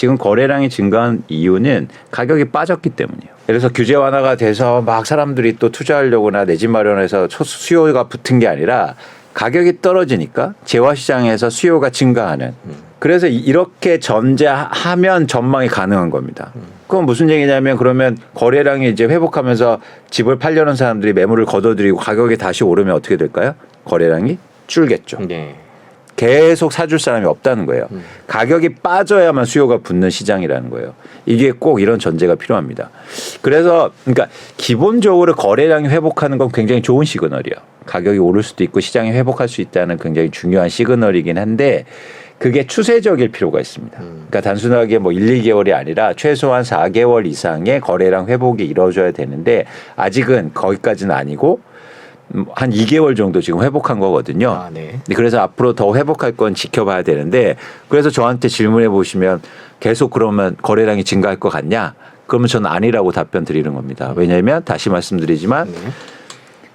지금 거래량이 증가한 이유는 가격이 빠졌기 때문이에요. 그래서 규제 완화가 돼서 막 사람들이 또 투자하려거나 내 집 마련해서 수요가 붙은 게 아니라 가격이 떨어지니까 재화시장에서 수요가 증가하는. 그래서 이렇게 전제하면 전망이 가능한 겁니다. 그건 무슨 얘기냐면 그러면 거래량이 이제 회복하면서 집을 팔려는 사람들이 매물을 걷어들이고 가격이 다시 오르면 어떻게 될까요? 거래량이 줄겠죠. 네. 계속 사줄 사람이 없다는 거예요. 가격이 빠져야만 수요가 붙는 시장이라는 거예요. 이게 꼭 이런 전제가 필요합니다. 그래서 그러니까 기본적으로 거래량이 회복하는 건 굉장히 좋은 시그널이에요. 가격이 오를 수도 있고 시장이 회복할 수 있다는 굉장히 중요한 시그널이긴 한데 그게 추세적일 필요가 있습니다. 그러니까 단순하게 뭐 1, 2개월이 아니라 최소한 4개월 이상의 거래량 회복이 이루어져야 되는데 아직은 거기까지는 아니고 한 2개월 정도 지금 회복한 거거든요. 아, 네. 그래서 앞으로 더 회복할 건 지켜봐야 되는데 그래서 저한테 질문해 보시면 계속 그러면 거래량이 증가할 것 같냐? 그러면 저는 아니라고 답변 드리는 겁니다. 왜냐하면 다시 말씀드리지만 네.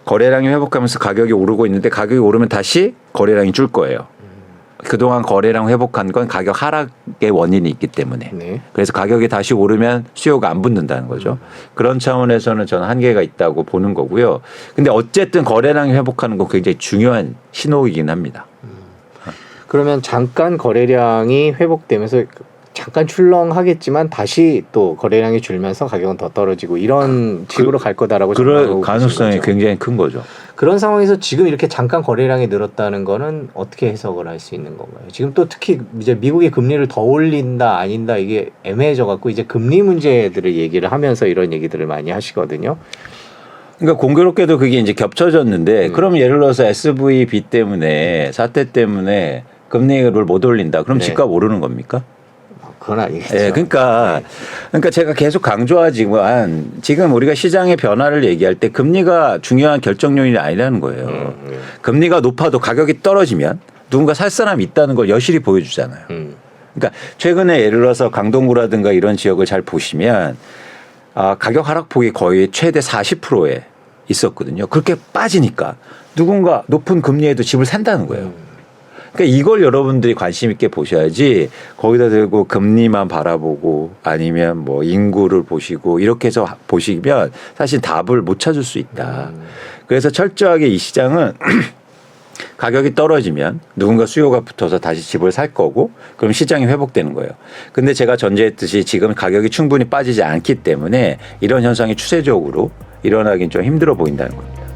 거래량이 회복하면서 가격이 오르고 있는데 가격이 오르면 다시 거래량이 줄 거예요. 그동안 거래량 회복한 건 가격 하락의 원인이 있기 때문에. 네. 그래서 가격이 다시 오르면 수요가 안 붙는다는 거죠. 그런 차원에서는 저는 한계가 있다고 보는 거고요. 근데 어쨌든 거래량이 회복하는 건 굉장히 중요한 신호이긴 합니다. 그러면 잠깐 거래량이 회복되면서 잠깐 출렁하겠지만 다시 또 거래량이 줄면서 가격은 더 떨어지고 이런 식으로 갈 거다라고 그럴 전망하고 가능성이 계신 거죠. 굉장히 큰 거죠. 그런 상황에서 지금 이렇게 잠깐 거래량이 늘었다는 거는 어떻게 해석을 할 수 있는 건가요? 지금 또 특히 이제 미국이 금리를 더 올린다 아닌다 이게 애매해져 갖고 이제 금리 문제들을 얘기를 하면서 이런 얘기들을 많이 하시거든요. 그러니까 공교롭게도 그게 이제 겹쳐졌는데 그럼 예를 들어서 SVB 때문에 사태 때문에 금리를 못 올린다. 그럼 네. 집값 오르는 겁니까? 그건 아니겠죠. 예, 그러니까 제가 계속 강조하지만 지금 우리가 시장의 변화를 얘기할 때 금리가 중요한 결정 요인이 아니라는 거예요. 금리가 높아도 가격이 떨어지면 누군가 살 사람이 있다는 걸 여실히 보여주잖아요. 그러니까 최근에 예를 들어서 강동구라든가 이런 지역을 잘 보시면 가격 하락폭이 거의 최대 40%에 있었거든요. 그렇게 빠지니까 누군가 높은 금리에도 집을 산다는 거예요. 그러니까 이걸 여러분들이 관심 있게 보셔야지 거기다 대고 금리만 바라보고 아니면 뭐 인구를 보시고 이렇게 해서 보시면 사실 답을 못 찾을 수 있다. 그래서 철저하게 이 시장은 가격이 떨어지면 누군가 수요가 붙어서 다시 집을 살 거고 그럼 시장이 회복되는 거예요. 근데 제가 전제했듯이 지금 가격이 충분히 빠지지 않기 때문에 이런 현상이 추세적으로 일어나긴 좀 힘들어 보인다는 겁니다.